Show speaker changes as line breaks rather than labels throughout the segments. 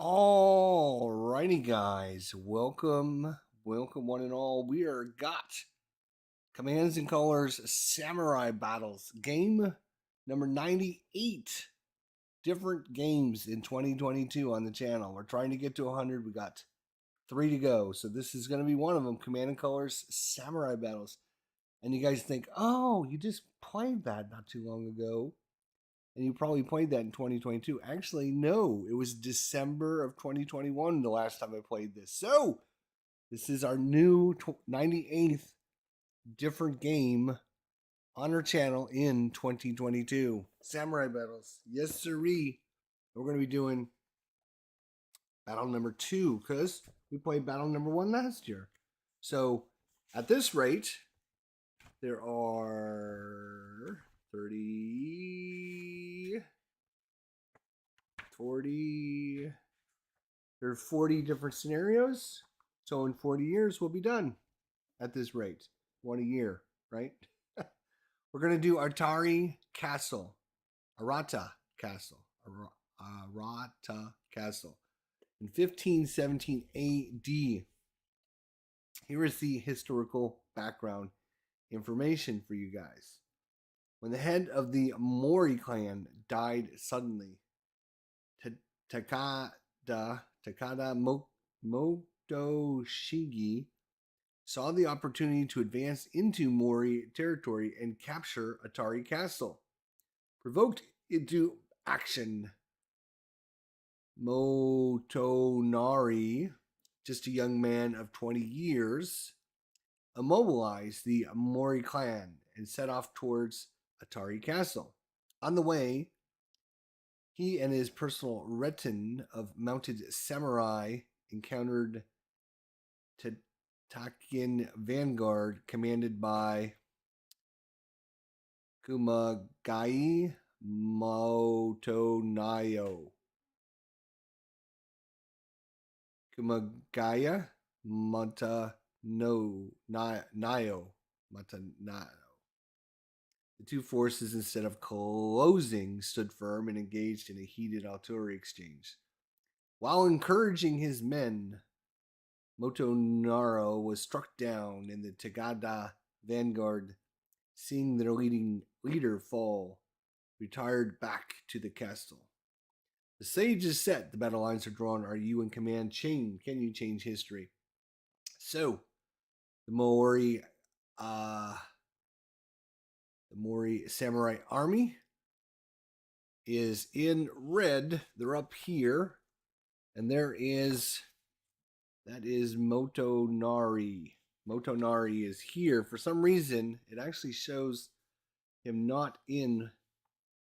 All righty, guys. Welcome, one and all. We are got Commands and Colors Samurai Battles game number 98. Different games in 2022 on the channel. We're trying to get to 100. We got 3 to go, so this is going to be one of them. Command and Colors Samurai Battles. And you guys think, oh, you just played that not too long ago. And you probably played that in 2022. Actually, no, it was December of 2021 the last time I played this. So, this is our new 98th different game on our channel in 2022. Samurai Battles. Yes, sirree. We're going to be doing battle number 2 because we played battle number 1 last year. So, at this rate, there are 30, 40, there's 40 different scenarios. So in 40 years, we'll be done at this rate. 1 a year, right? We're going to do Arita Castle. Arita Castle. Arita Castle. In 1517 AD. Here is the historical background information for you guys. When the head of the Mori clan died suddenly, Takada Motoshigi saw the opportunity to advance into Mori territory and capture Atari Castle. Provoked into action, Motonari, just a young man of 20 years, immobilized the Mori clan and set off towards Atari Castle. On the way, he and his personal retinue of mounted samurai encountered Takin vanguard commanded by Kumagai Motonayo. Kumagaya Motonayo. The two forces, instead of closing, stood firm and engaged in a heated artillery exchange. While encouraging his men, Motonaro was struck down, and the Tagada vanguard, seeing their leader fall, retired back to the castle. The stage is set. The battle lines are drawn. Are you in command? Can you change history? So, the Maori samurai army is in red. They're up here. And that is Motonari. Motonari is here. For some reason, it actually shows him not in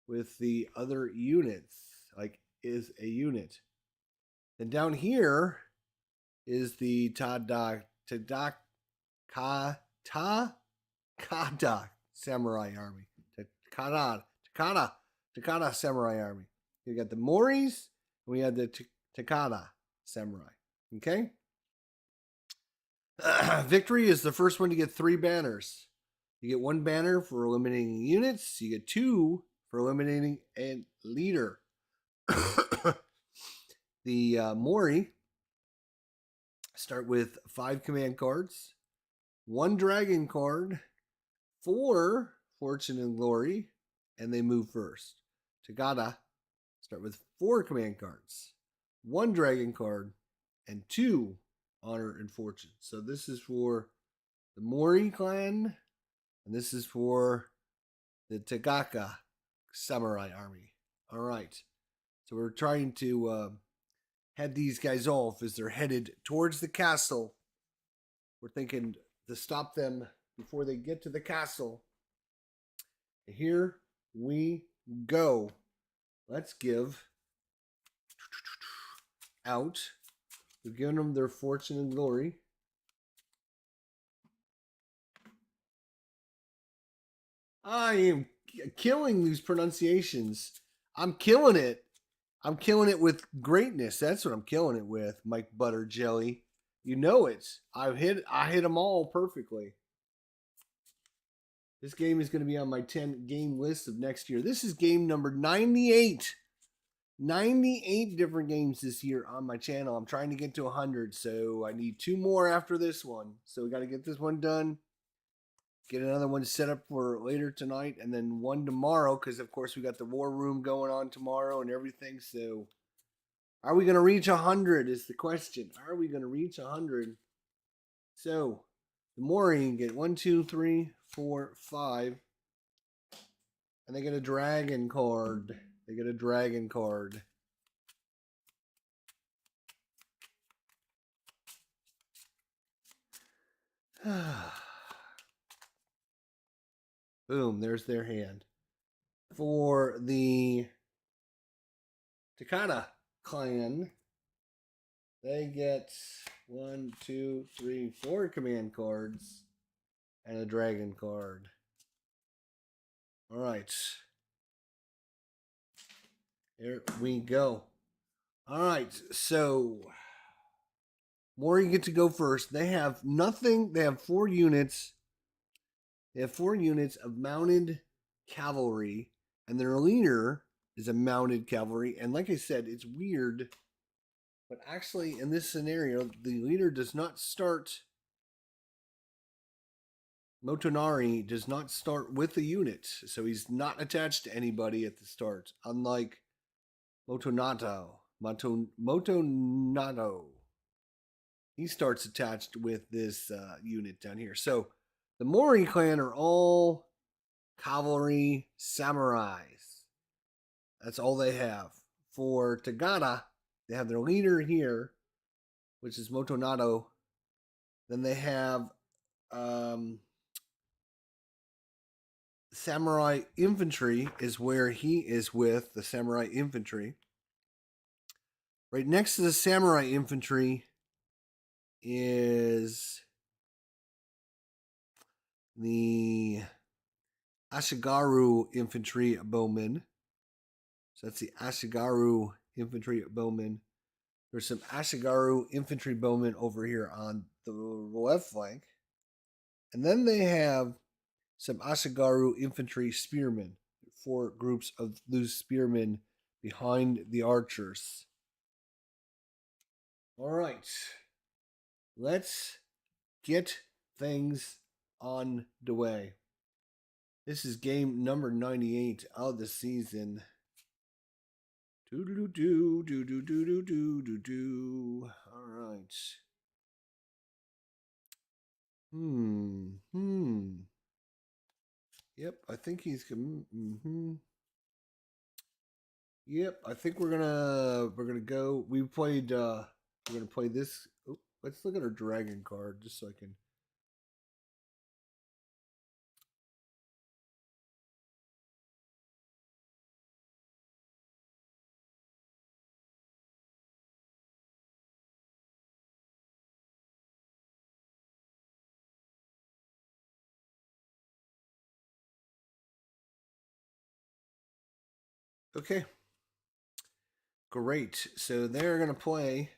with the other units, like is a unit. Then down here is the Takada samurai army. Takada samurai army. You got the Moris, and we had the Takada samurai. Okay? Victory is the first one to get 3 banners. You get 1 banner for eliminating units. You get 2 for eliminating a leader. The Mori start with 5 command cards, 1 dragon card, 4 fortune and glory, and they move first. Tagada start with 4 command cards, 1 dragon card, and 2 honor and fortune. So this is for the Mori clan, and this is for the Tagaka samurai army. All right. So we're trying to head these guys off as they're headed towards the castle. We're thinking to stop them before they get to the castle. Here we go. Let's give out. We've given them their fortune and glory. I am killing these pronunciations. I'm killing it. I'm killing it with greatness. That's what I'm killing it with, Mike Butter Jelly. You know it. I hit them all perfectly. This game is going to be on my 10 game list of next year. This is game number 98. 98 different games this year on my channel. I'm trying to get to 100, so I need 2 more after this one. So we got to get this one done. Get another one set up for later tonight, and then one tomorrow, because of course we got the war room going on tomorrow and everything. So, are we going to reach 100? Is the question. Are we going to reach 100? So, the more you can get 1, 2, 3, 4, 5, and they get a dragon card. They get a dragon card. Boom, there's their hand. For the Takata clan, they get 1, 2, 3, 4 command cards and a dragon card. All right. Here we go. All right, so Maury get to go first. They have nothing. They have 4 units. They have 4 units of mounted cavalry, and their leader is a mounted cavalry. And like I said, it's weird, but actually in this scenario, the leader does not start. Motonari does not start with a unit, so he's not attached to anybody at the start, unlike Motonato. He starts attached with this unit down here. So the Mori clan are all cavalry samurais. That's all they have. For Tagata, they have their leader here, which is Motonato. Then they have samurai infantry is where he is with the samurai infantry. Right next to the samurai infantry is the Ashigaru infantry bowmen. So that's the Ashigaru infantry bowmen. There's some Ashigaru infantry bowmen over here on the left flank. And then they have some Ashigaru infantry spearmen. 4 groups of those spearmen behind the archers. All right. Let's get things on the way. This is game number 98 of the season. Do-do-do, do-do-do-do-do-do-do. All right. Yep, I think he's Yep, I think we're gonna go. We're gonna play this. Oh, let's look at our dragon card just so I can. Okay. Great. So they're gonna play.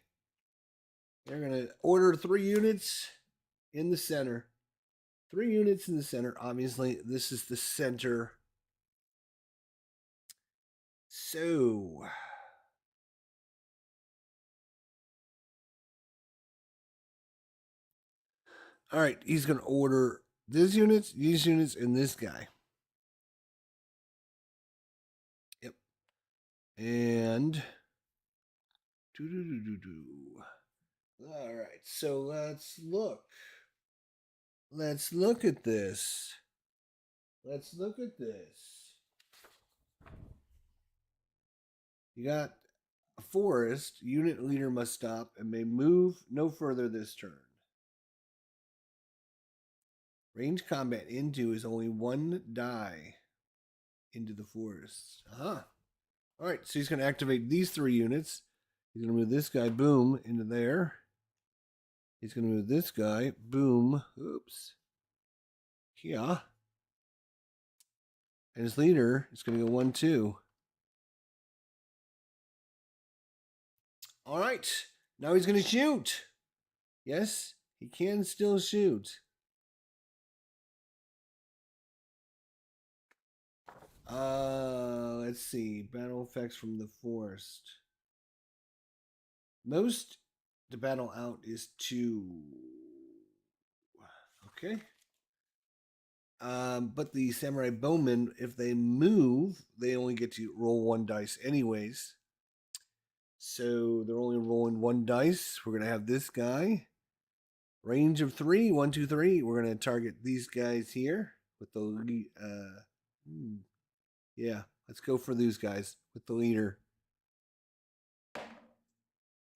They're gonna order 3 units in the center. 3 units in the center. Obviously, this is the center. So all right, he's gonna order these units, and this guy. Yep. And all right, so let's look. Let's look at this. Let's look at this. You got a forest. Unit leader must stop and may move no further this turn. Range combat into is only 1 die into the forest. All right, so he's going to activate these 3 units. He's going to move this guy, boom, into there. He's going to move this guy, boom, oops, here. And his leader is going to go 1, 2. All right, now he's going to shoot. Yes, he can still shoot. Let's see. Battle effects from the forest. Most to battle out is 2. Okay. But the samurai bowmen, if they move, they only get to roll 1 dice anyways. So they're only rolling 1 dice. We're gonna have this guy. Range of 3. 1, 2, 3. We're gonna target these guys here with the yeah. Let's go for these guys with the leader.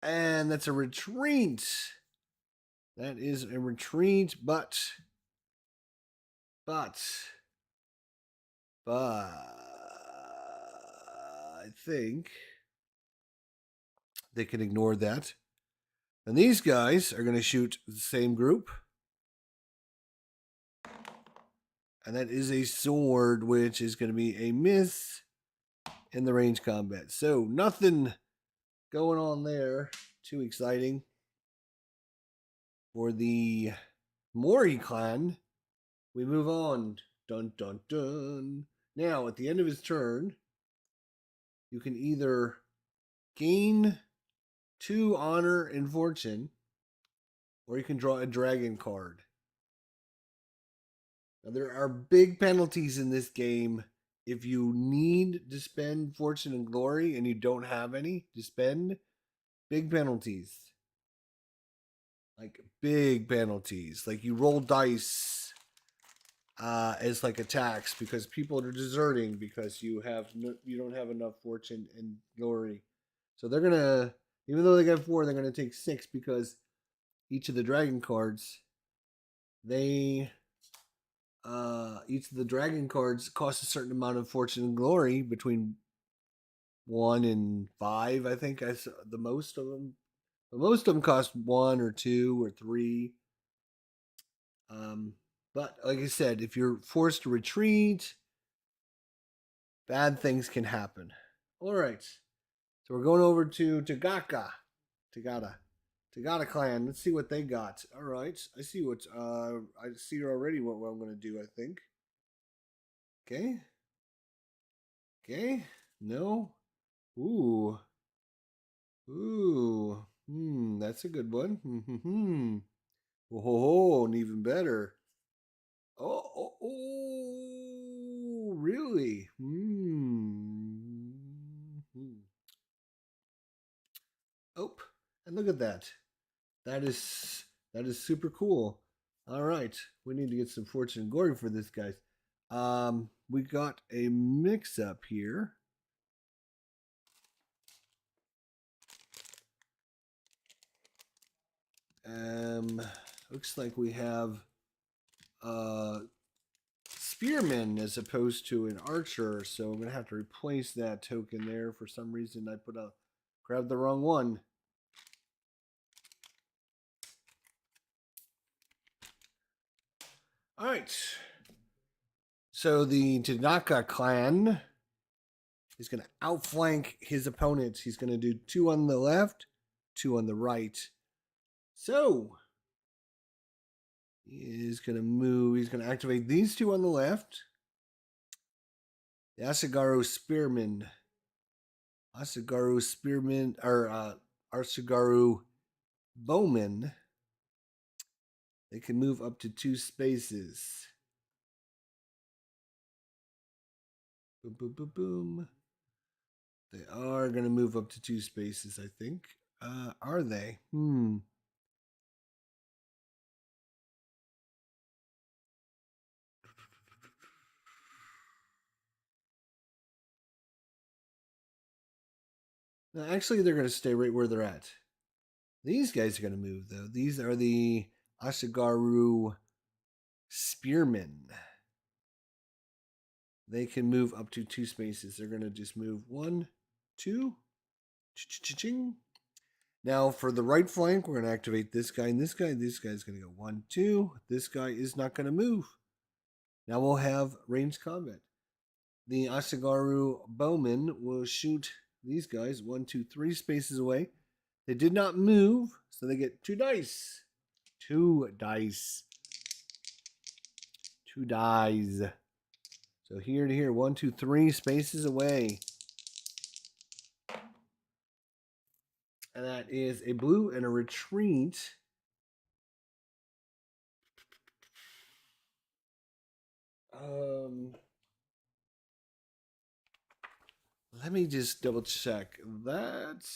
And that's a retreat. That is a retreat, but I think they can ignore that. And these guys are going to shoot the same group. And that is a sword, which is going to be a miss in the range combat. So nothing going on there. Too exciting. For the Mori clan, we move on. Dun, dun, dun. Now, at the end of his turn, you can either gain 2 honor and fortune, or you can draw a dragon card. Now, there are big penalties in this game. If you need to spend fortune and glory and you don't have any to spend, big penalties. Like big penalties. Like you roll dice as like a tax because people are deserting because you don't have enough fortune and glory. So they're gonna, even though they got 4, they're gonna take 6 because each of the dragon cards, each of the dragon cards cost a certain amount of fortune and glory between 1 and 5. I think I saw the most of them. But most of them cost 1 or 2 or 3. But like I said, if you're forced to retreat, bad things can happen. All right. So we're going over to Tagada clan. Let's see what they got. All right. I see already what I'm going to do, I think. Okay. Okay. No. Ooh. That's a good one. Oh, and even better. Oh, really? Oh, and look at that. That is super cool. All right, we need to get some fortune and glory for this, guys. We got a mix-up here. Looks like we have spearman as opposed to an archer, so I'm gonna have to replace that token there. For some reason, I grabbed the wrong one. All right. So the Tanaka clan is going to outflank his opponents. He's going to do 2 on the left, 2 on the right. So he is going to move. He's going to activate these 2 on the left. The Asagaru Spearman. Asagaru Bowman. They can move up to 2 spaces. Boom, boom, boom, boom. They are going to move up to 2 spaces, I think. Are they? No, actually, they're going to stay right where they're at. These guys are going to move, though. These are the Asagaru Spearmen. They can move up to 2 spaces. They're going to just move 1, 2. Cha-cha-ching. Now, for the right flank, we're going to activate this guy and this guy. This guy's going to go 1, 2. This guy is not going to move. Now we'll have ranged combat. The Asagaru Bowmen will shoot these guys 1, 2, 3 spaces away. They did not move, so they get 2 dice. 2 dice. 2 dice. So here to here, 1, 2, 3 spaces away. And that is a blue and a retreat. Let me just double check that.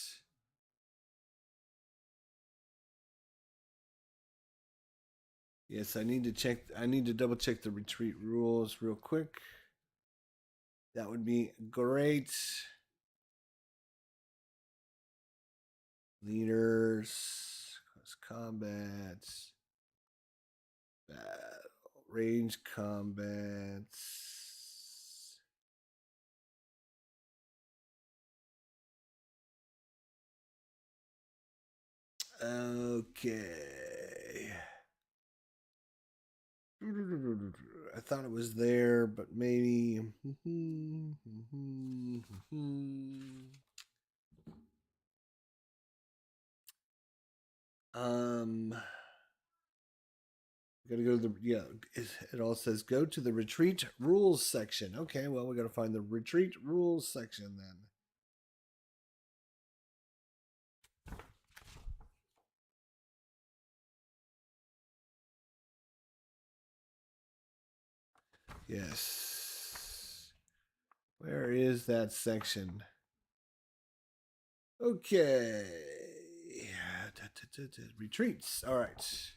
Yes, I need to check. I need to double check the retreat rules real quick. That would be great. Leaders, close combats, battle, range combats. Okay. I thought it was there, but maybe. Gotta go to it all says go to the retreat rules section. Okay, well, we gotta find the retreat rules section then. Yes. Where is that section? Okay. Retreats. All right.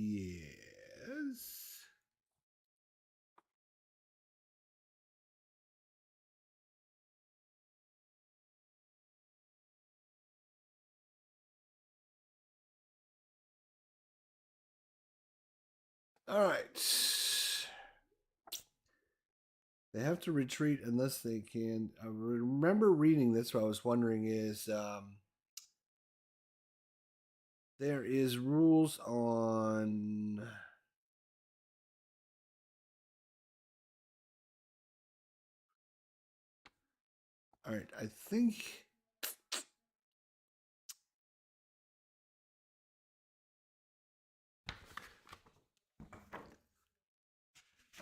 Yes. All right. They have to retreat unless they can. I remember reading this. What I was wondering is there is rules on. All right, I think.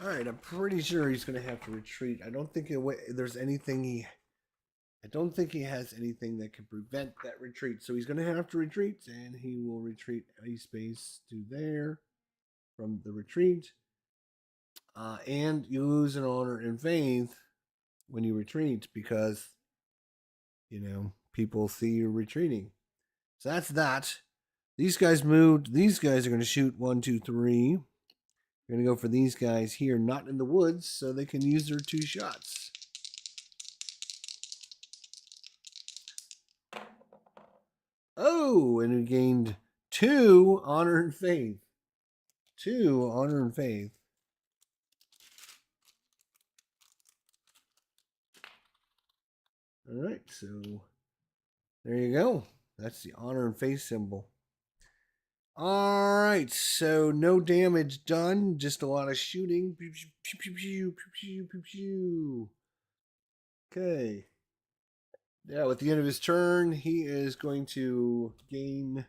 All right, I'm pretty sure he's going to have to retreat. I don't think there's anything he. I don't think he has anything that can prevent that retreat. So he's going to have to retreat, and he will retreat a space to there from the retreat. And you lose an honor and faith when you retreat because, people see you retreating. So that's that. These guys moved. These guys are going to shoot 1, 2, 3. We're going to go for these guys here, not in the woods, so they can use their 2 shots. Oh, and we gained 2 honor and faith. 2 honor and faith. All right, so there you go. That's the honor and faith symbol. All right, so no damage done, just a lot of shooting. Pew, pew, pew, pew, pew, pew, pew, pew. Okay. Yeah, with the end of his turn, he is going to gain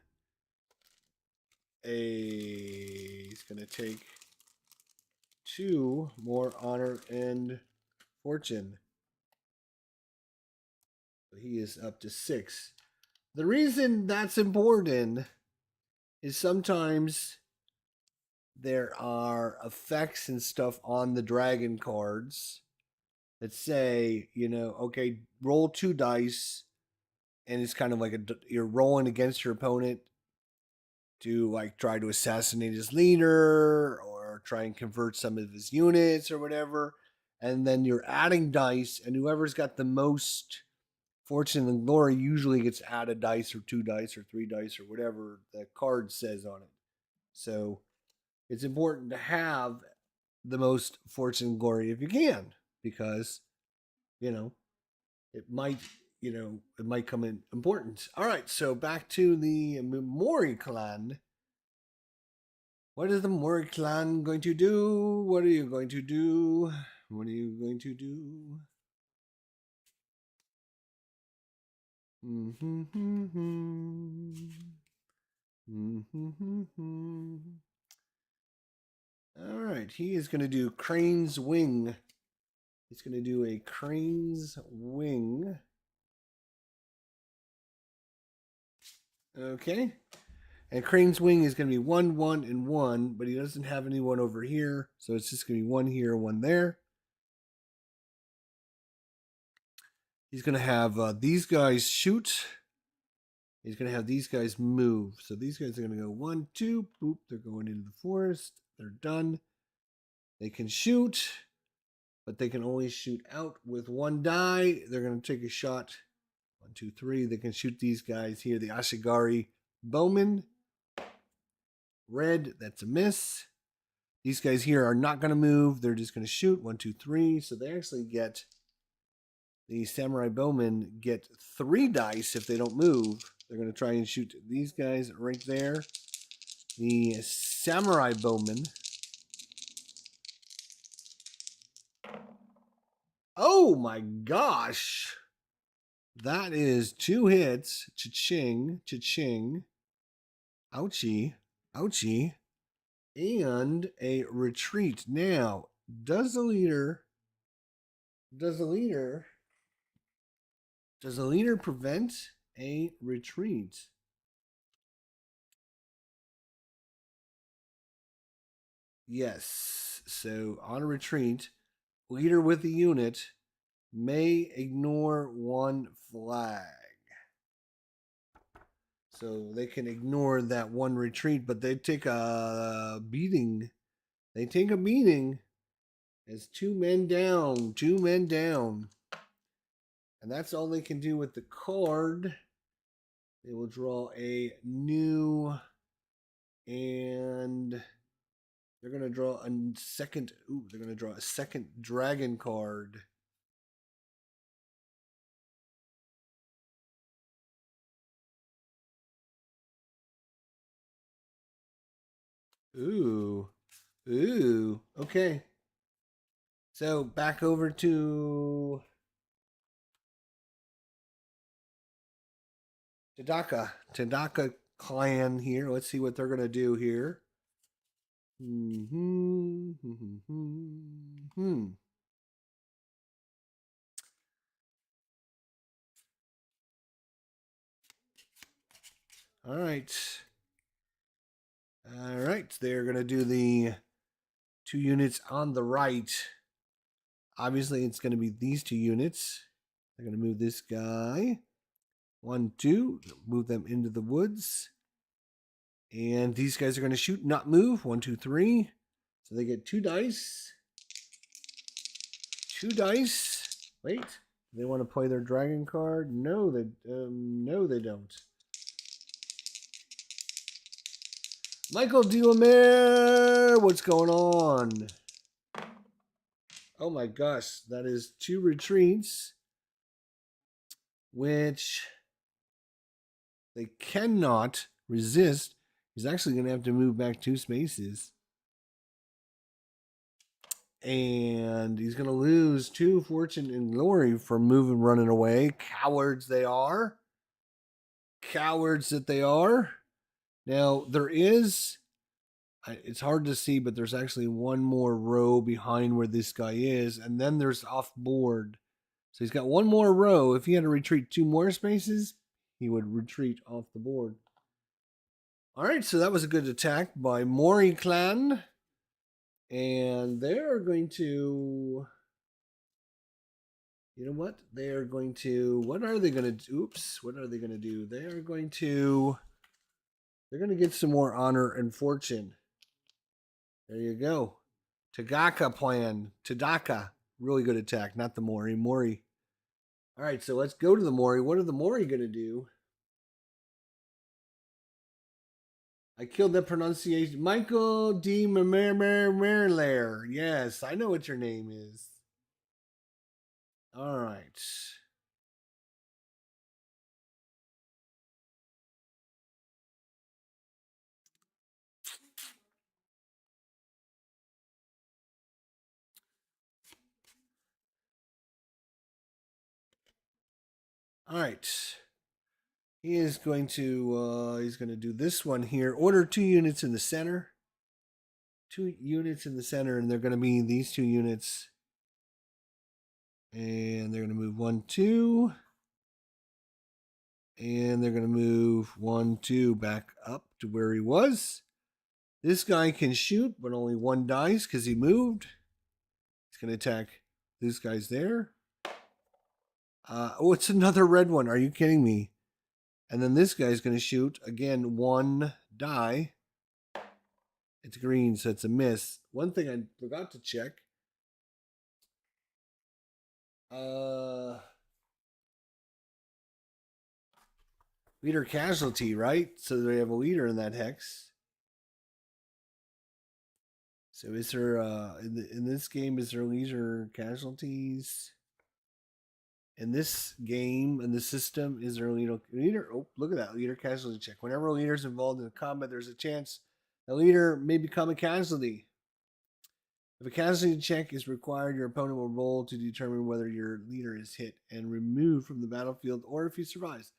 he's going to take 2 more honor and fortune. So he is up to 6. The reason that's important is sometimes there are effects and stuff on the dragon cards that say, okay, roll 2 dice, and it's kind of like you're rolling against your opponent, to like try to assassinate his leader or try and convert some of his units or whatever. And then you're adding dice, and whoever's got the most fortune and glory usually gets added dice or 2 dice or 3 dice or whatever the card says on it. So it's important to have the most fortune and glory if you can, because you know it might it might come in important. All right, so back to the Maori clan. What is the Maori clan going to do? What are you going to do? What are you going to do? All right, he is going to do Crane's Wing. He's going to do a Crane's Wing. Okay. And Crane's Wing is going to be 1, 1, and 1, but he doesn't have anyone over here, so it's just going to be 1 here, 1 there. He's going to have these guys shoot. He's going to have these guys move. So these guys are going to go 1, 2, boop. They're going into the forest. They're done. They can shoot, but they can only shoot out with 1 die. They're going to take a shot. 1, 2, 3. They can shoot these guys here. The Ashigari Bowmen. Red, that's a miss. These guys here are not going to move. They're just going to shoot. 1, 2, 3. So they actually get, the Samurai Bowmen get 3 dice if they don't move. They're going to try and shoot these guys right there. The Samurai Bowmen. Oh my gosh. That is 2 hits. Cha-ching, cha-ching. Ouchie, ouchie. And a retreat. Now, does the leader prevent a retreat? Yes. So on a retreat, leader with the unit may ignore 1 flag. So they can ignore that 1 retreat, but they take a beating. They take a beating as 2 men down. 2 men down. And that's all they can do with the card. They will draw a new, and they're going to draw a second. Ooh, they're going to draw a second dragon card. Ooh. Ooh. Okay. So back over to Tadaka clan here. Let's see what they're going to do here. All right. All right. They're going to do the 2 units on the right. Obviously, it's going to be these 2 units. They're going to move this guy. 1, 2. Move them into the woods. And these guys are going to shoot, not move. 1, 2, 3. So they get 2 dice. 2 dice. Wait. Do they want to play their dragon card? No, they don't. Michael Delamer, what's going on? Oh my gosh, that is 2 retreats, which they cannot resist. He's actually going to have to move back 2 spaces. And he's going to lose 2 fortune and glory for moving, running away. Cowards they are. Cowards that they are. Now, there is, it's hard to see, but there's actually 1 more row behind where this guy is. And then there's off board. So he's got 1 more row. If he had to retreat 2 more spaces, he would retreat off the board. All right, so that was a good attack by Maori clan. And they're going to, you know what? They are going to, what are they going to do? Oops, what are they going to do? They're going to They're going to get some more honor and fortune. There you go. Tagaka plan. Tadaka. Really good attack. Not the Mori. Mori. All right, so let's go to the Mori. What are the Mori going to do? I killed that pronunciation. Michael D. Merlair. Yes, I know what your name is. All right. All right. He is going to he's going to do this one here. Order 2 units in the center. 2 units in the center, and they're going to be these 2 units. And they're going to move 1, 2. And they're going to move 1, 2 back up to where he was. This guy can shoot, but only 1 dies because he moved. He's going to attack this guy's there. Oh, it's another red one. Are you kidding me? And then this guy's going to shoot. Again, 1 die. It's green, so it's a miss. One thing I forgot to check. Leader casualty, right? So they have a leader in that hex. So is there in this game, is there leader casualties? In this game, in the system, is there a leader? Oh, look at that, leader casualty check. Whenever a leader is involved in a combat, there's a chance a leader may become a casualty. If a casualty check is required, your opponent will roll to determine whether your leader is hit and removed from the battlefield or if he survives.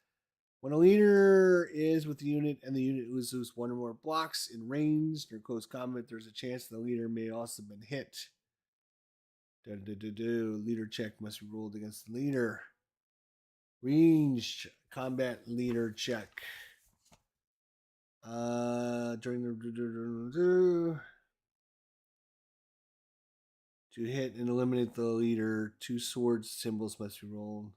When a leader is with the unit and the unit loses 1 or more blocks in range or close combat, there's a chance the leader may also have been hit. Leader check must be rolled against the leader. Range combat leader check. During the to hit and eliminate the leader, 2 swords symbols must be rolled.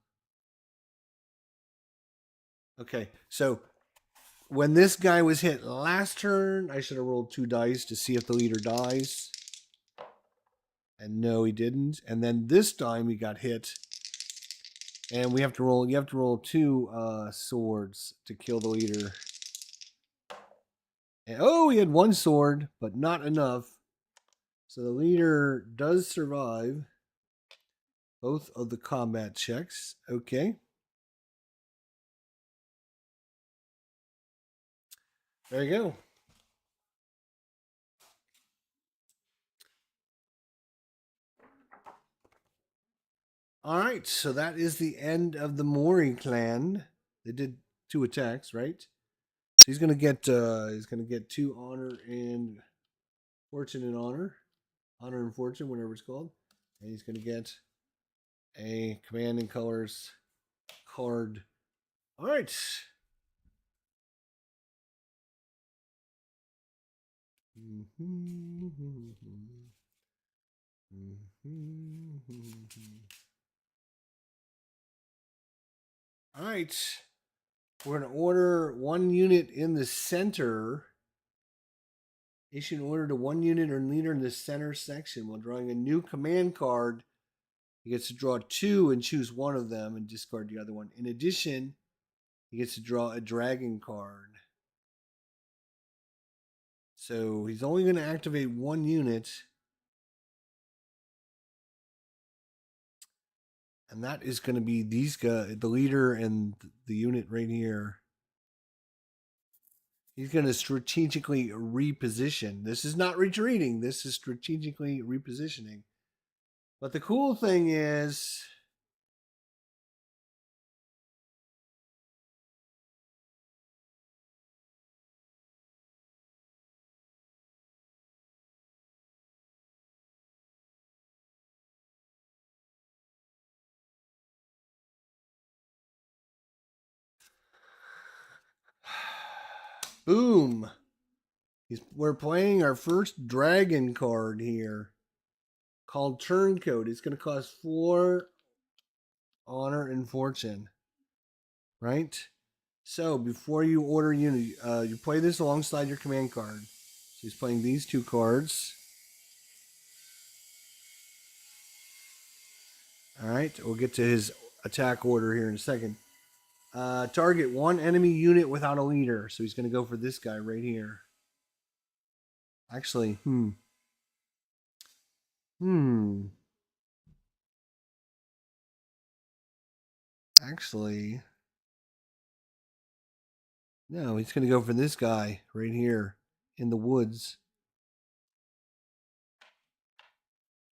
Okay, so when this guy was hit last turn, I should have rolled 2 dice to see if the leader dies. And no, he didn't. And then this time he got hit. And we have to roll, you have to roll 2 swords to kill the leader. And, oh, he had 1 sword, but not enough. So the leader does survive both of the combat checks. Okay. There you go. All right, so that is the end of the Mori clan. They did 2 attacks, right? So he's gonna get 2 honor and fortune and honor and fortune, whatever it's called, and he's gonna get a command and colors card. All right. All right. We're going to order 1 unit in the center. Issue an order to 1 unit or leader in the center section. While drawing a new command card, he gets to draw 2 and choose 1 of them and discard the other one. In addition, he gets to draw a dragon card. So he's only going to activate 1 unit. And that is going to be these guys, the leader and the unit right here. He's going to strategically reposition. This is not retreating. This is strategically repositioning. But the cool thing is, boom. We're playing our first dragon card here called Turncoat. It's going to cost 4 honor and fortune. Right? So before you order a unit, you play this alongside your command card. So he's playing these 2 cards. All right, we'll get to his attack order here in a second. Target 1 enemy unit without a leader. So he's going to go for this guy right here. Actually, Actually, no, he's going to go for this guy right here in the woods.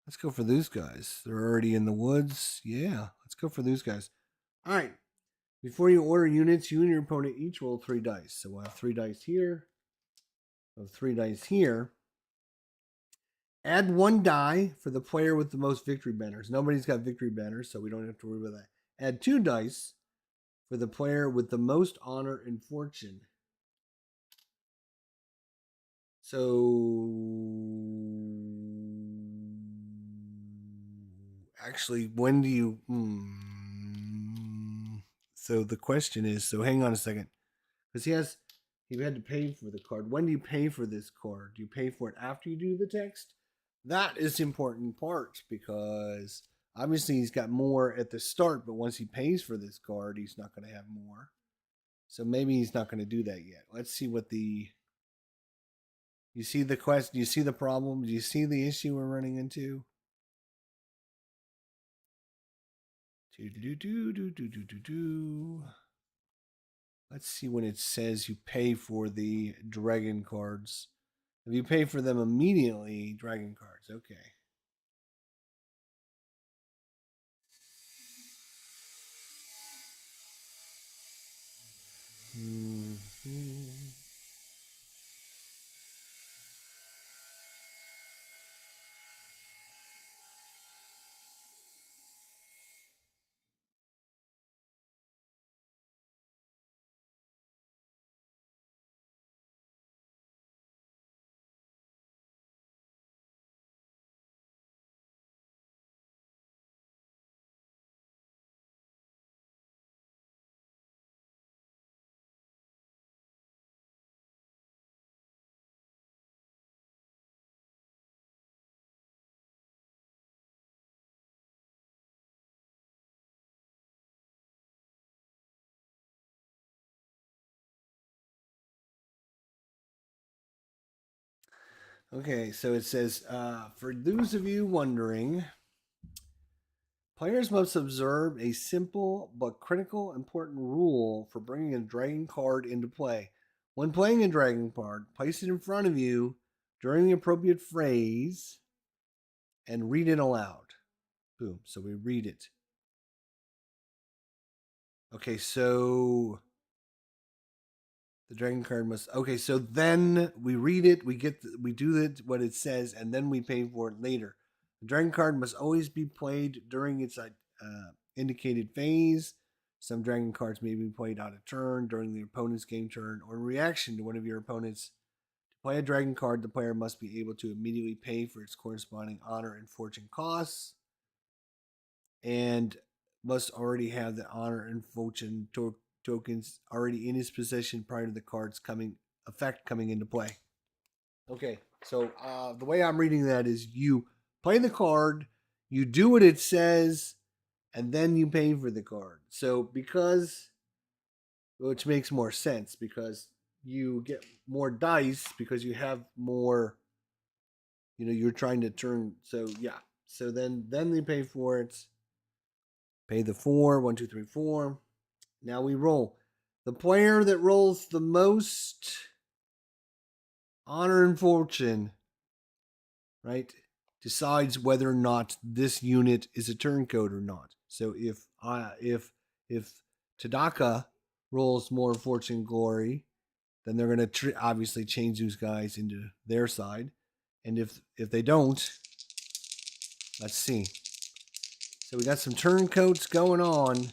Let's go for those guys. They're already in the woods. Yeah, let's go for those guys. All right. Before you order units, you and your opponent each roll 3 dice. So we'll have 3 dice here. We'll have 3 dice here. Add 1 die for the player with the most victory banners. Nobody's got victory banners, so we don't have to worry about that. Add 2 dice for the player with the most honor and fortune. So, actually, when do you... So the question is, so hang on a second. Because he had to pay for the card. When do you pay for this card? Do you pay for it after you do the text? That is the important part, because obviously he's got more at the start, but once he pays for this card, he's not going to have more. So maybe he's not going to do that yet. Let's see what the... You see the question? Do you see the problem? Do you see the issue we're running into? Let's see when it says you pay for the dragon cards. If you pay for them immediately, dragon cards. Okay. Okay, so it says, for those of you wondering, players must observe a simple but critical important rule for bringing a dragon card into play. When playing a dragon card, place it in front of you during the appropriate phrase and read it aloud. Boom. So we read it. Okay, so the dragon card must... Okay, so then we read it, we do it, what it says, and then we pay for it later. The dragon card must always be played during its indicated phase. Some dragon cards may be played out of turn during the opponent's game turn or in reaction to one of your opponents. To play a dragon card, the player must be able to immediately pay for its corresponding honor and fortune costs, and must already have the honor and fortune tokens already in his possession prior to the card's coming into play. Okay, so the way I'm reading that is you play the card, you do what it says, and then you pay for the card. So which makes more sense, because you get more dice because you have more, you're trying to turn. So yeah, so then they pay for it. Pay the 4, 1, 2, 3, 4. Now we roll. The player that rolls the most honor and fortune, right, decides whether or not this unit is a turncoat or not. So if Tadaka rolls more fortune glory, then they're going to obviously change those guys into their side. And if they don't, let's see. So we got some turncoats going on.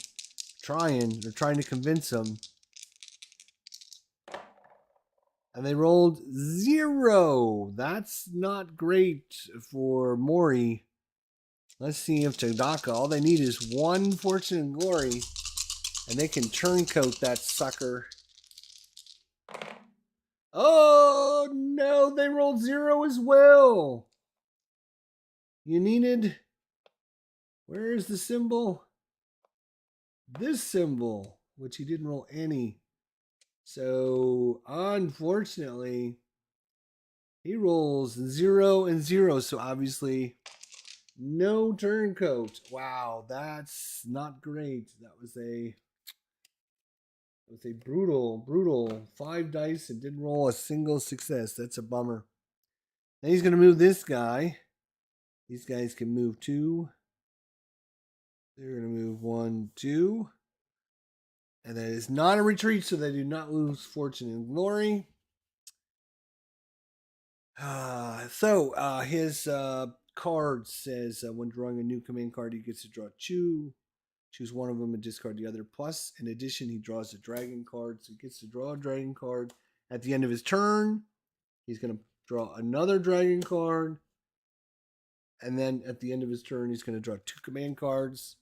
They're trying to convince them. And they rolled 0. That's not great for Mori. Let's see if Tadaka, all they need is 1 fortune and glory. And they can turncoat that sucker. Oh, no, they rolled 0 as well. You needed... Where is the symbol? This symbol, which he didn't roll any. So, unfortunately, he rolls 0 and 0. So, obviously, no turncoat. Wow, that's not great. That was a brutal 5 dice and didn't roll a single success. That's a bummer. Now he's going to move this guy. These guys can move 2. They're going to move 1, 2. And that is not a retreat, so they do not lose fortune and glory. His card says when drawing a new command card, he gets to draw 2. Choose one of them and discard the other. Plus, in addition, he draws a dragon card. So he gets to draw a dragon card. At the end of his turn, he's going to draw another dragon card. And then at the end of his turn, he's going to draw 2 command cards.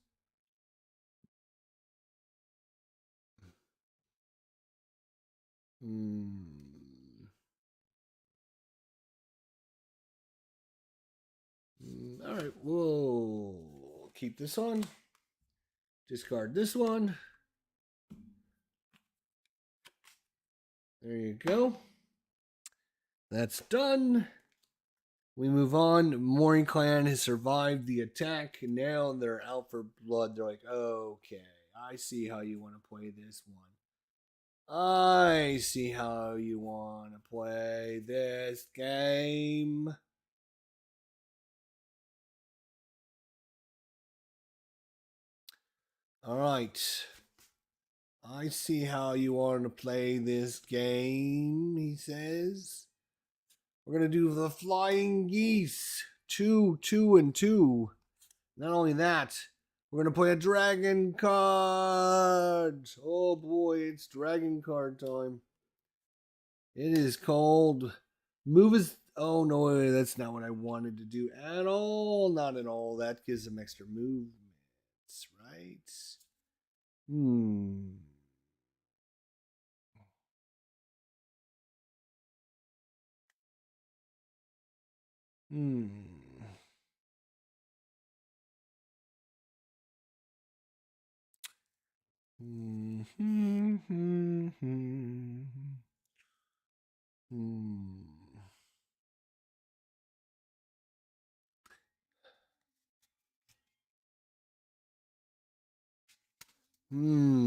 All right, we'll keep this on. Discard this one. There you go. That's done. We move on. Mori clan has survived the attack. Now they're out for blood. They're like, okay, I see how you want to play this one. I see how you want to play this game. All right. I see how you want to play this game, he says. We're going to do the flying geese. 2, 2, and 2. Not only that, we're going to play a dragon card. Oh boy, it's dragon card time. It is called Move as... Oh no, that's not what I wanted to do at all. Not at all. That gives them extra movements, right? Hmm.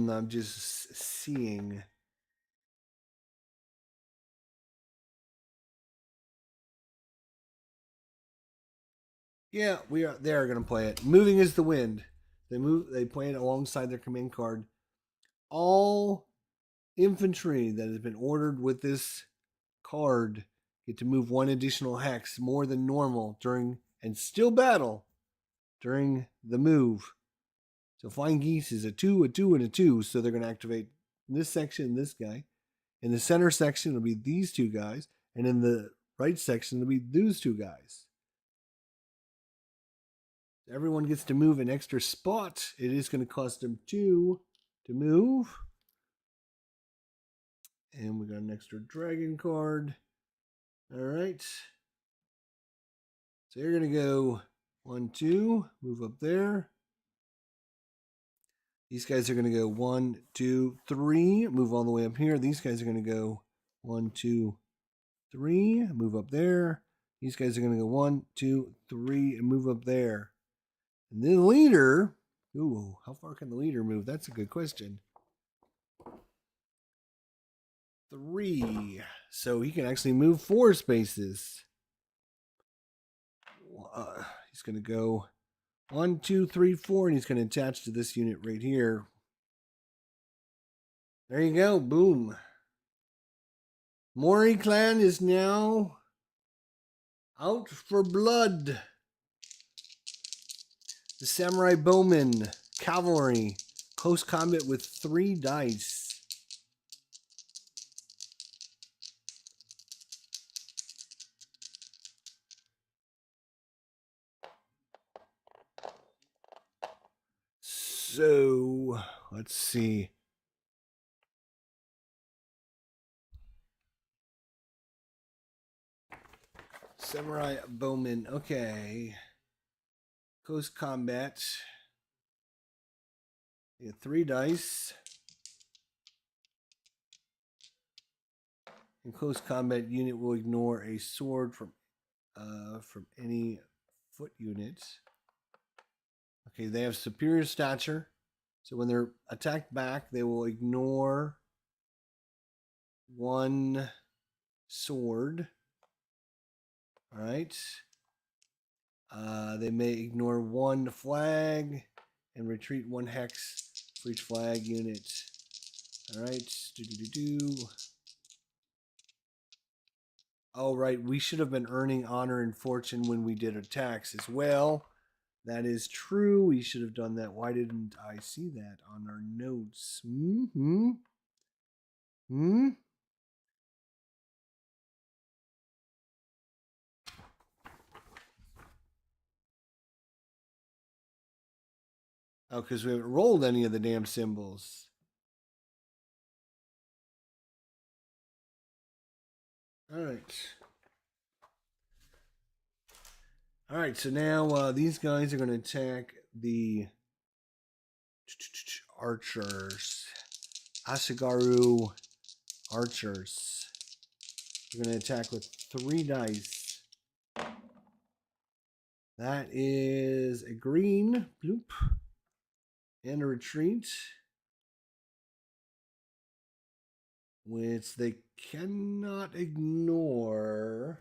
I'm just seeing. Yeah, they are going to play it. Moving is the wind. They play it alongside their command card. All infantry that has been ordered with this card get to move 1 additional hex more than normal during and still battle during the move. So flying geese is a 2, a 2, and a 2. So they're going to activate in this section this guy. In the center section, it'll be these 2 guys. And in the right section, it'll be those 2 guys. Everyone gets to move an extra spot. It is going to cost them 2 to move. And we got an extra dragon card. All right. So you're going to go 1, 2, move up there. These guys are going to go 1, 2, 3, move all the way up here. These guys are going to go 1, 2, 3, move up there. These guys are going to go 1, 2, 3, and move up there. And the leader, ooh, how far can the leader move? That's a good question. 3. So he can actually move 4 spaces. He's going to go 1, 2, 3, 4, and he's going to attach to this unit right here. There you go. Boom. Mori clan is now out for blood. The samurai bowmen, cavalry, close combat with 3 dice. So let's see. Samurai Bowman. Okay. Close combat. You get 3 dice. In close combat, unit will ignore a sword from any foot unit. Okay, they have superior stature. So when they're attacked back, they will ignore 1 sword. All right. They may ignore 1 flag and retreat 1 hex for each flag unit. All right. Oh, right. We should have been earning honor and fortune when we did attacks as well. That is true. We should have done that. Why didn't I see that on our notes? Oh, because we haven't rolled any of the damn symbols. All right. All right, so now these guys are going to attack the archers. Ashigaru archers. We're going to attack with 3 dice. That is a green, bloop, and a retreat, which they cannot ignore.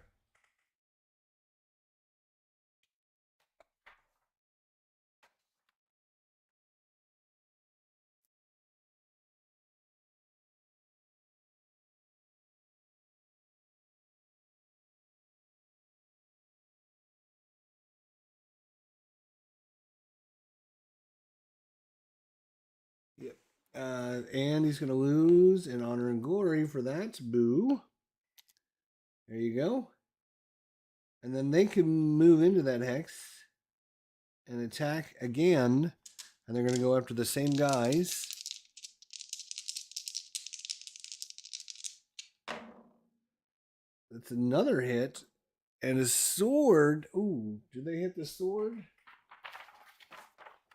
Yep. And he's going to lose in honor and glory for that. Boo. There you go. And then they can move into that hex and attack again. And they're going to go after the same guys. That's another hit. And a sword. Ooh, do they hit the sword?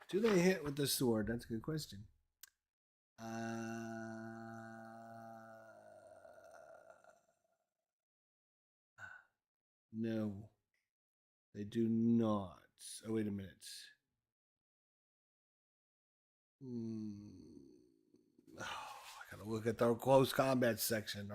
Do they hit with the sword? That's a good question. No, they do not. Oh, wait a minute. Oh, I gotta look at the close combat section.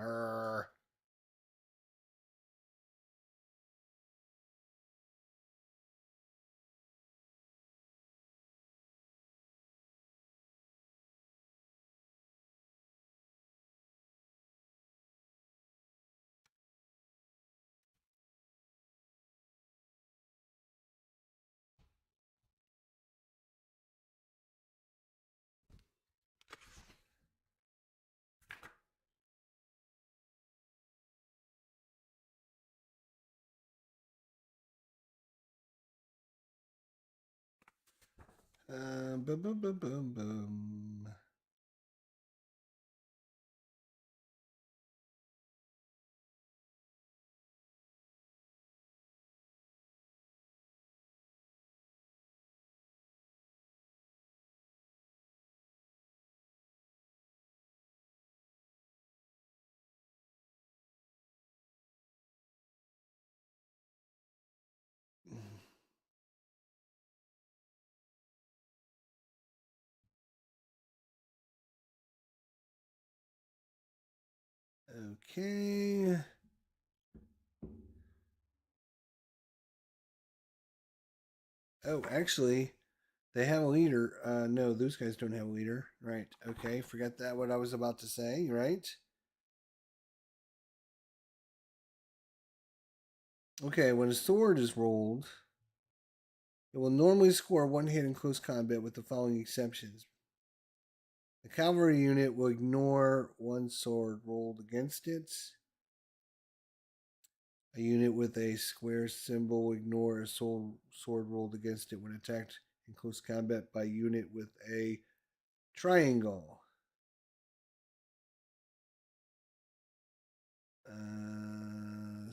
Boom, boom, boom, boom, boom. Okay. Oh, actually, they have a leader. No, those guys don't have a leader. Right. Okay. Forget that. What I was about to say. Right. Okay. When a sword is rolled, it will normally score 1 hit in close combat with the following exceptions. The cavalry unit will ignore 1 sword rolled against it. A unit with a square symbol will ignore a sword rolled against it when attacked in close combat by a unit with a Triangle.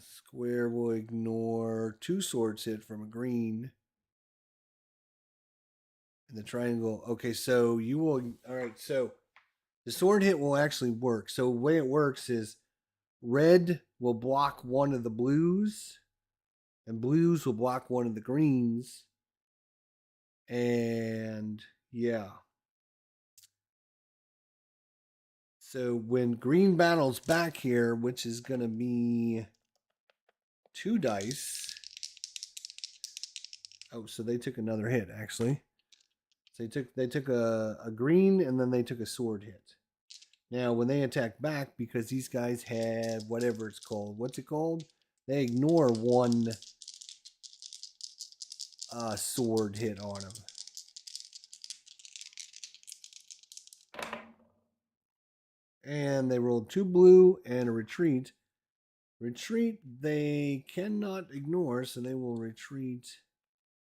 Square will ignore 2 swords hit from a green. And the triangle. Okay, so you will. All right, so the sword hit will actually work. So the way it works is red will block one of the blues, and blues will block one of the greens. And yeah. So when green battles back here, which is going to be 2 dice. Oh, so they took another hit actually. So they took a green and then they took a sword hit. Now when they attack back, because these guys have whatever it's called, what's it called? They ignore 1 sword hit on them. And they rolled 2 blue and a retreat. Retreat they cannot ignore, so they will retreat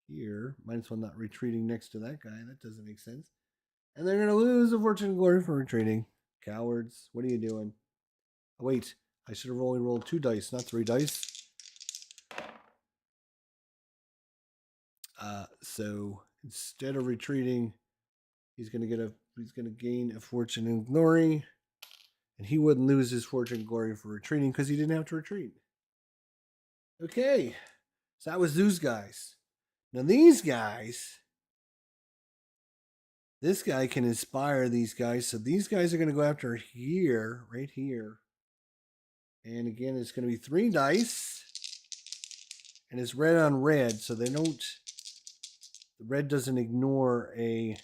here. Might as well not retreating next to that guy. That doesn't make sense. And they're going to lose the fortune and glory for retreating. Cowards. What are you doing? Oh, wait. I should have only rolled 2 dice, not 3 dice. So instead of retreating, he's going to gain a fortune and glory. And he wouldn't lose his fortune and glory for retreating because he didn't have to retreat. Okay. So that was those guys. Now these guys, this guy can inspire these guys. So these guys are going to go after here, right here. And again, it's going to be 3 dice. And it's red on red, so they don't, the red doesn't ignore a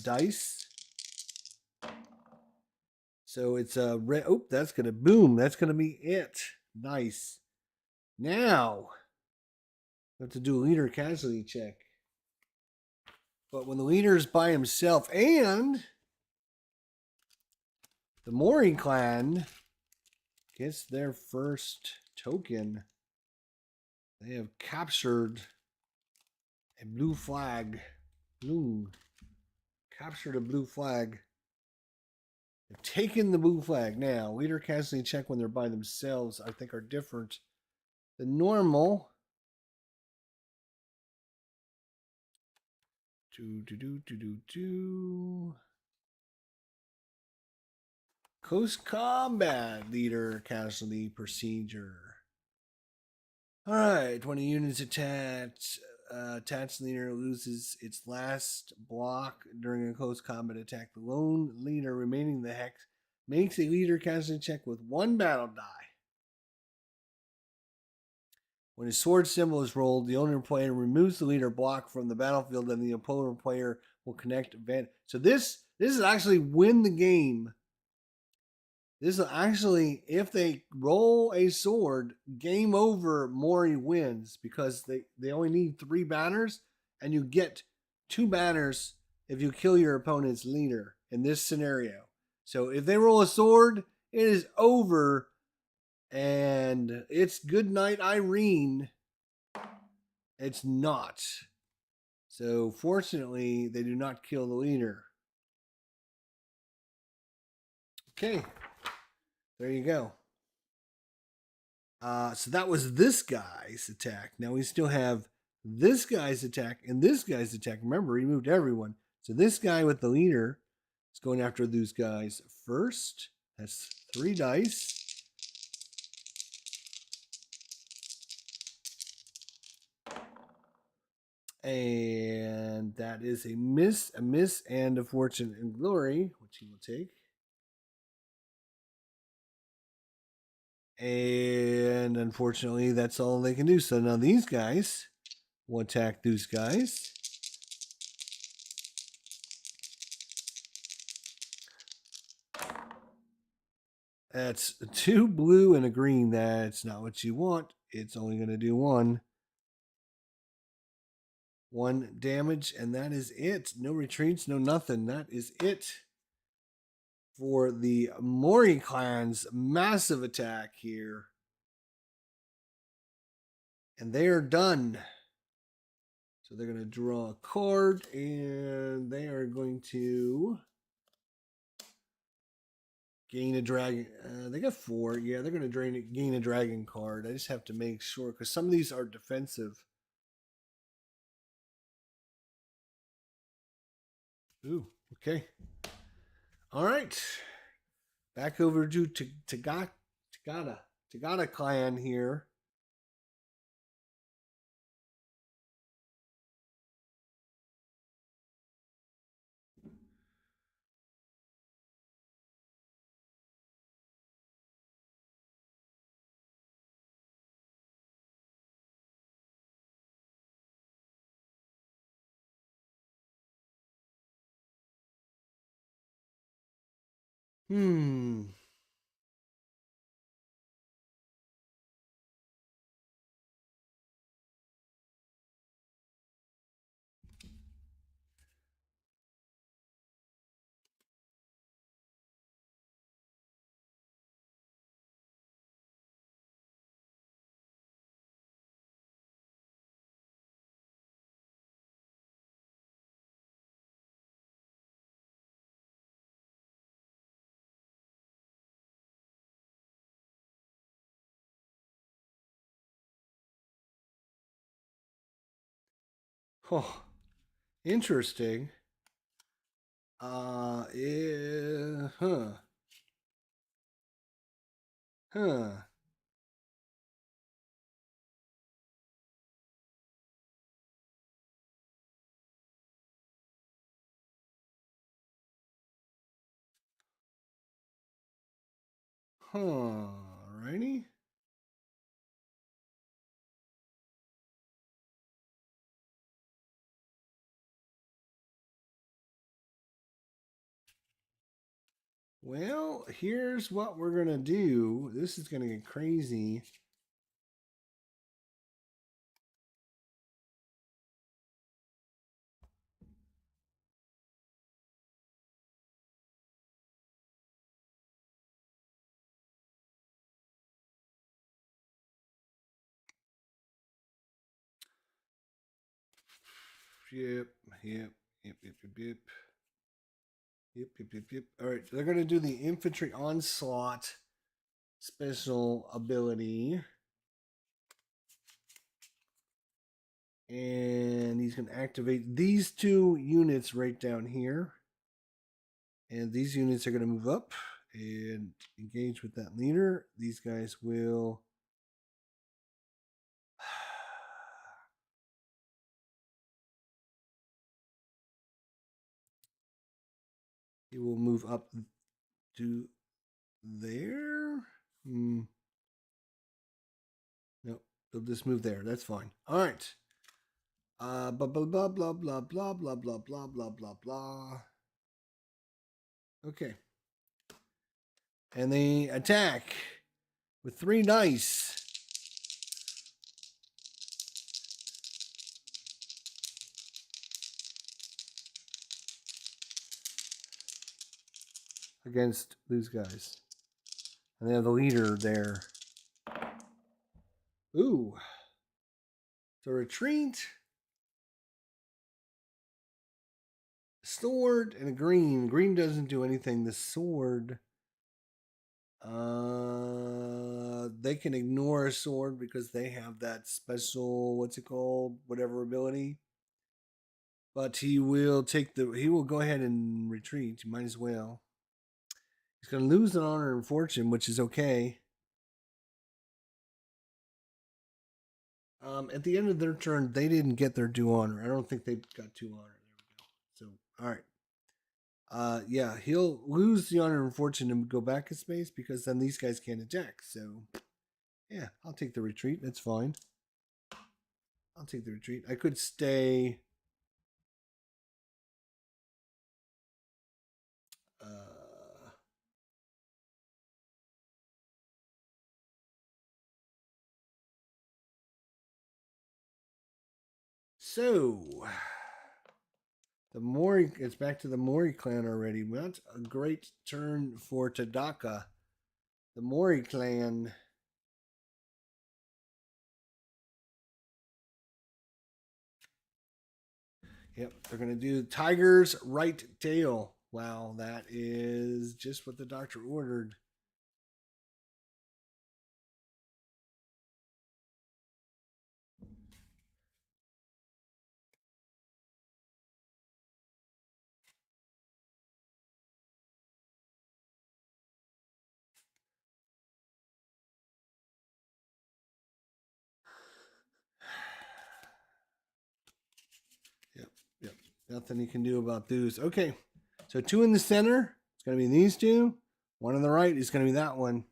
dice. So it's a red, oh, that's going to, boom, that's going to be it. Nice. Now, we have to do a leader casualty check. But when the leader is by himself and the Mori clan gets their first token, they have captured a blue flag. Blue. Captured a blue flag. They've taken the blue flag. Now, leader casualty check when they're by themselves, I think, are different than normal. Close combat leader casualty procedure. Alright, when a unit's attached, attached leader loses its last block during a close combat attack. The lone leader remaining in the hex makes a leader casualty check with 1 battle die. When a sword symbol is rolled, the owner player removes the leader block from the battlefield, and the opponent player will connect event. So this is actually win the game. This is actually, if they roll a sword, game over, Mori wins, because they only need 3 banners, and you get 2 banners if you kill your opponent's leader in this scenario. So if they roll a sword, it is over. And it's good night, Irene. It's not. So fortunately, they do not kill the leader. Okay. There you go. So that was this guy's attack. Now we still have this guy's attack and this guy's attack. Remember, he moved everyone. So this guy with the leader is going after those guys first. That's 3 dice. And that is a miss, and a fortune and glory, which he will take. And unfortunately, that's all they can do. So now these guys will attack those guys. That's 2 blue and a green. That's not what you want. It's only going to do 1. 1 damage, and that is it. No retreats, no nothing. That is it for the Mori clan's massive attack here. And they are done. So they're going to draw a card, and they are going to gain a dragon. They got 4. Yeah, they're going to gain a dragon card. I just have to make sure, because some of these are defensive. Ooh, okay. All right. Back over to Tagada clan here. Hmm. Oh, interesting. Yeah, huh. Alrighty. Well, here's what we're gonna do. This is gonna get crazy. Yep, yep, yep, yep, yep, yep. Yep, yep, yep, yep. All right, they're gonna do the infantry onslaught special ability. And he's gonna activate these 2 units right down here. And these units are gonna move up and engage with that leader. These guys will he will move up to there. Nope, they'll just move there. That's fine. All right. Blah blah blah blah blah blah blah blah blah blah blah blah. Okay. And they attack with 3 dice. Against these guys. And they have the leader there. Ooh. So retreat. Sword and a green. Green doesn't do anything. The sword. They can ignore a sword because they have that special, what's it called? Whatever ability. But he will go ahead and retreat. You might as well. He's going to lose an honor and fortune, which is okay. At the end of their turn, they didn't get their due honor. I don't think they got 2 honor. There we go. So, all right. Yeah, he'll lose the honor and fortune and go back a space because then these guys can't attack. So, yeah, I'll take the retreat. That's fine. I'll take the retreat. I could stay. So, the Mori, it's back to the Mori clan already. Not a great turn for Tadaka. The Mori clan. Yep, they're going to do tiger's right tail. Wow, that is just what the doctor ordered. Yep, yep. Nothing you can do about those. Okay, so 2 in the center. It's going to be these 2. 1 on the right is going to be that one.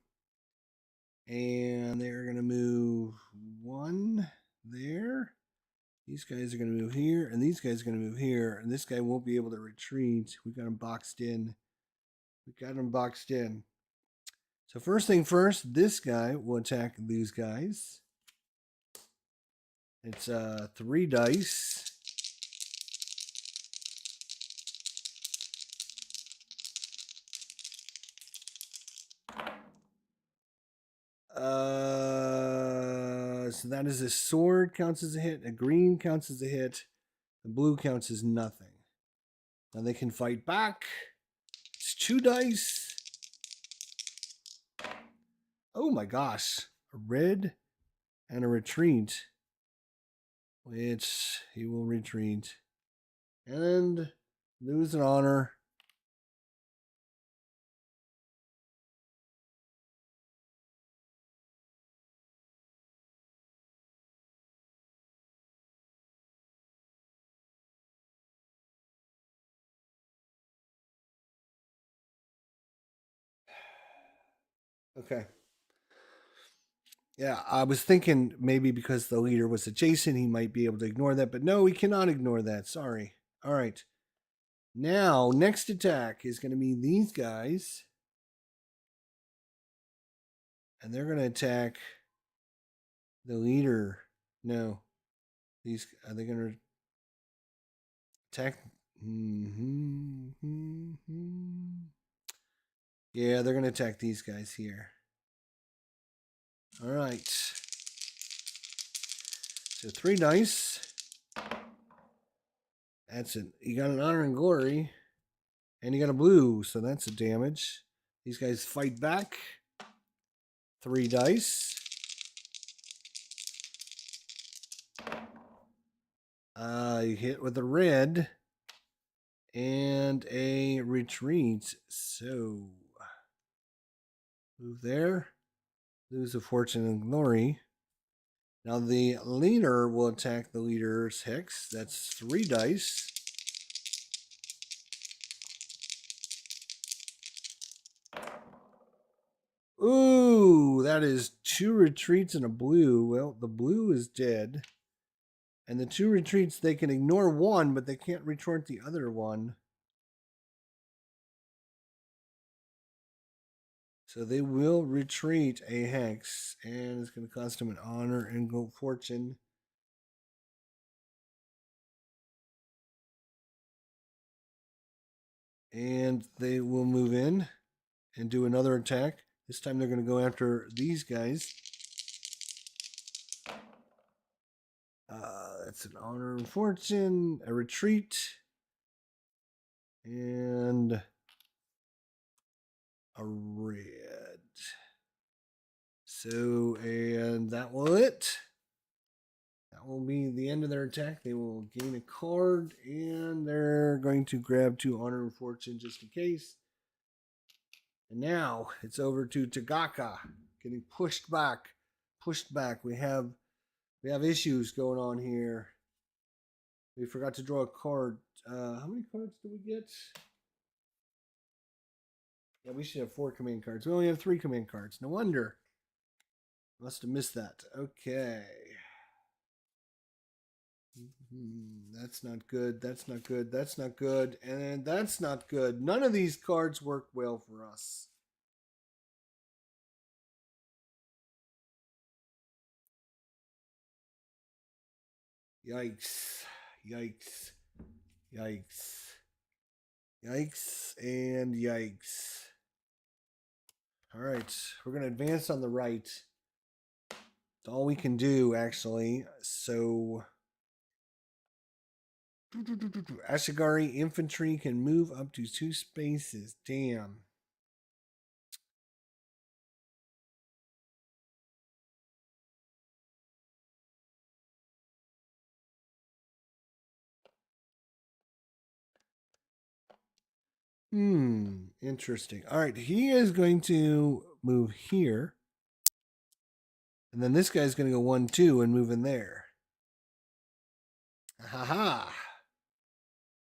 And they're going to move 1 there. These guys are going to move here, and these guys are going to move here, and this guy won't be able to retreat. We got him boxed in. So first thing first, this guy will attack these guys. It's 3 dice. So that is a sword counts as a hit, a green counts as a hit, a blue counts as nothing. Now they can fight back. It's 2 dice. Oh my gosh. A red and a retreat. Which he will retreat. And lose an honor. Okay. Yeah, I was thinking maybe because the leader was adjacent, he might be able to ignore that, but no, he cannot ignore that. Sorry. All right. Now, next attack is going to be these guys. And they're going to attack the leader. No. These are they going to attack? Yeah, they're going to attack these guys here. All right. So 3 dice. That's it. You got an honor and glory. And you got a blue, so that's a damage. These guys fight back. 3 dice. You hit with a red and a retreat. So move there. Lose a fortune and glory. Now the leader will attack the leader's hex. That's 3 dice. Ooh, that is 2 retreats and a blue. Well, the blue is dead. And the 2 retreats, they can ignore 1, but they can't retort the other one. So they will retreat a hex, and it's going to cost them an honor and gold fortune. And they will move in and do another attack. This time they're going to go after these guys. That's an honor and fortune, a retreat, and a red. So, and that will it. That will be the end of their attack. They will gain a card, and they're going to grab 2 honor and fortune just in case. And now it's over to Tagaka, getting pushed back. We have issues going on here. We forgot to draw a card. How many cards do we get? Yeah, we should have 4 command cards. We only have 3 command cards. No wonder. Must have missed that. Okay. That's not good. That's not good. That's not good. And that's not good. None of these cards work well for us. Yikes. Yikes. Yikes. Yikes and yikes. All right. We're going to advance on the right. It's all we can do, actually. So Ashigari infantry can move up to 2 spaces. Damn. Interesting. All right, he is going to move here. And then this guy's going to go 1, 2 and move in there. Ha.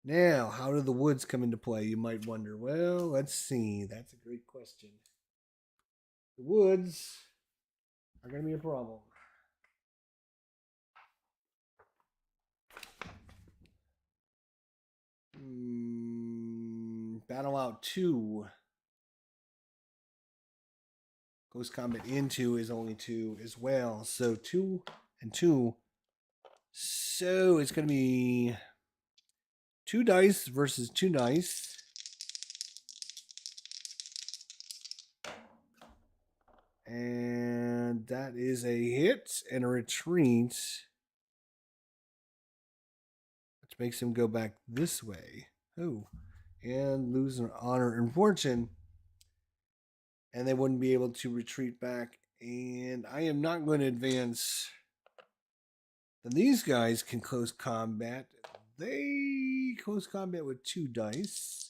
Now, how do the woods come into play? You might wonder. Well, let's see. That's a great question. The woods are going to be a problem. Battle out 2. Close combat into is only 2 as well. So 2 and 2. So it's going to be 2 dice versus 2 dice. And that is a hit and a retreat. Which makes him go back this way. Oh. And lose an honor and fortune. And they wouldn't be able to retreat back. And I am not going to advance. Then these guys can close combat. They close combat with 2 dice.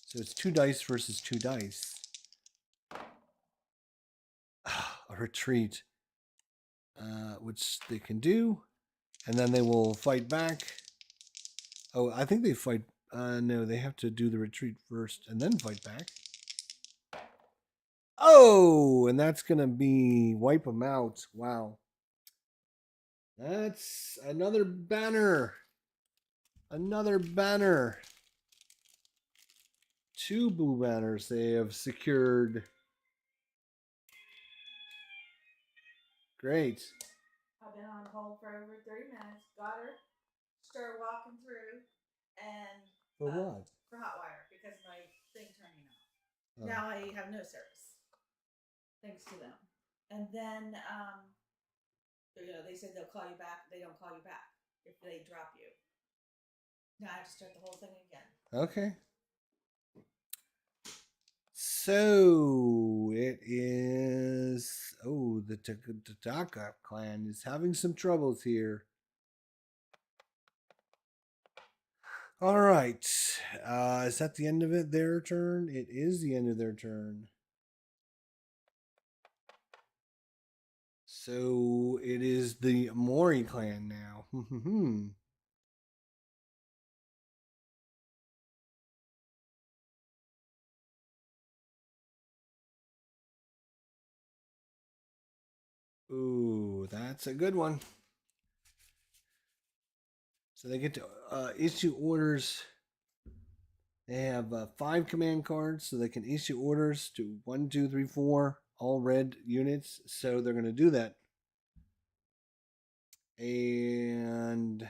So it's 2 dice versus 2 dice. A retreat. Which they can do. And then they will fight back. Oh, I think they fight. No, they have to do the retreat first and then fight back. Oh, and that's going to be wipe them out. Wow. That's another banner. Another banner. 2 blue banners they have secured. Great.
I've been on hold for over 30 minutes. Got her. Started walking through. And
for what?
For Hotwire, because my thing turning off. Oh. Now I have no service, thanks to them. And then, they said they'll call you back. They don't call you back if they drop you. Now I have to start the whole thing again.
Okay. So it is. Oh, the Taka clan is having some troubles here. All right. Is that the end of it? Their turn? It is the end of their turn. So it is the Mori clan now. Ooh, that's a good one. So they get to issue orders. They have 5 command cards, so they can issue orders to 1, 2, 3, 4, all red units. So they're going to do that. And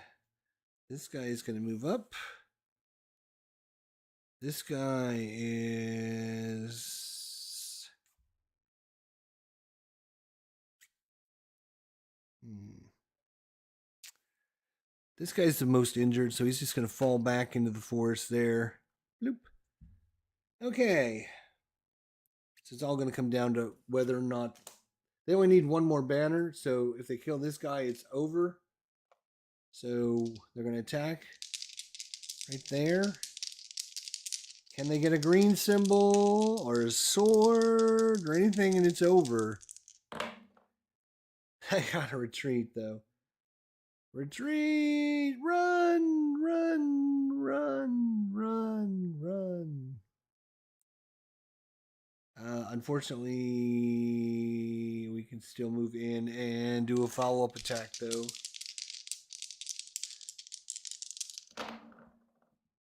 this guy is going to move up. This guy is... This guy's the most injured, so he's just going to fall back into the forest there. Bloop. Okay. So it's all going to come down to whether or not... They only need 1 more banner, so if they kill this guy, it's over. So they're going to attack right there. Can they get a green symbol or a sword or anything, and it's over? I got to retreat, though. Retreat! Run! Run! Run! Run! Run! Unfortunately, we can still move in and do a follow-up attack, though.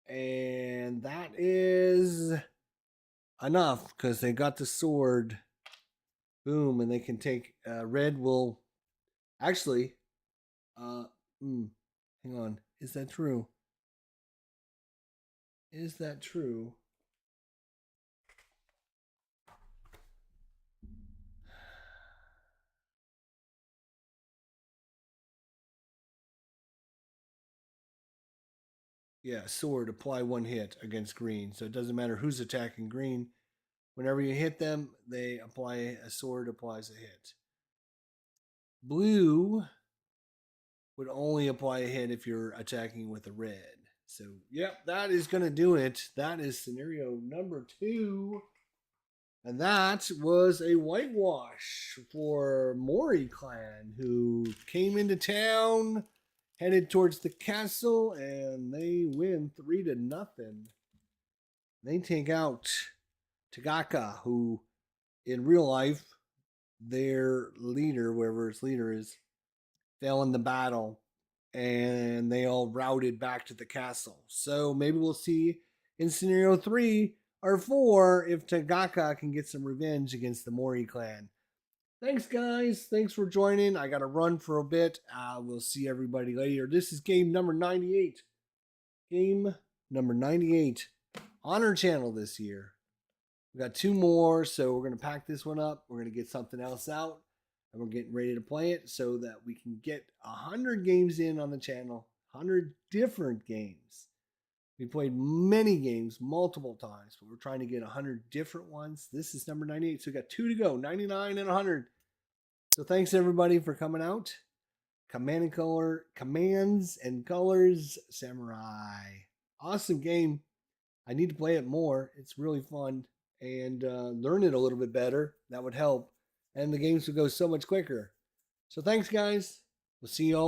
And that is enough, because they got the sword. Boom, and they can take... red will... Actually... hang on. Is that true? Is that true? Yeah, sword, apply 1 hit against green. So it doesn't matter who's attacking green. Whenever you hit them, they apply a sword, applies a hit. Blue would only apply a hit if you're attacking with a red. So, yep, that is going to do it. That is scenario number 2. And that was a whitewash for Mori clan, who came into town, headed towards the castle, and they win 3-0. They take out Tagaka, who in real life, their leader, wherever its leader is, fell in the battle, and they all routed back to the castle. So maybe we'll see in scenario 3 or 4 if Tagaka can get some revenge against the Mori clan. Thanks, guys. Thanks for joining. I got to run for a bit. We'll see everybody later. This is game number 98. Game number 98 on our channel this year. We got 2 more, so we're going to pack this one up. We're going to get something else out, and we're getting ready to play it so that we can get 100 games in on the channel, 100 different games. We played many games multiple times, but we're trying to get 100 different ones. This is number 98, so we got 2 to go, 99 and 100. So thanks everybody for coming out. Commands and Colors Samurai. Awesome game. I need to play it more. It's really fun. And learn it a little bit better. That would help. And the games would go so much quicker. So thanks, guys. We'll see you all later.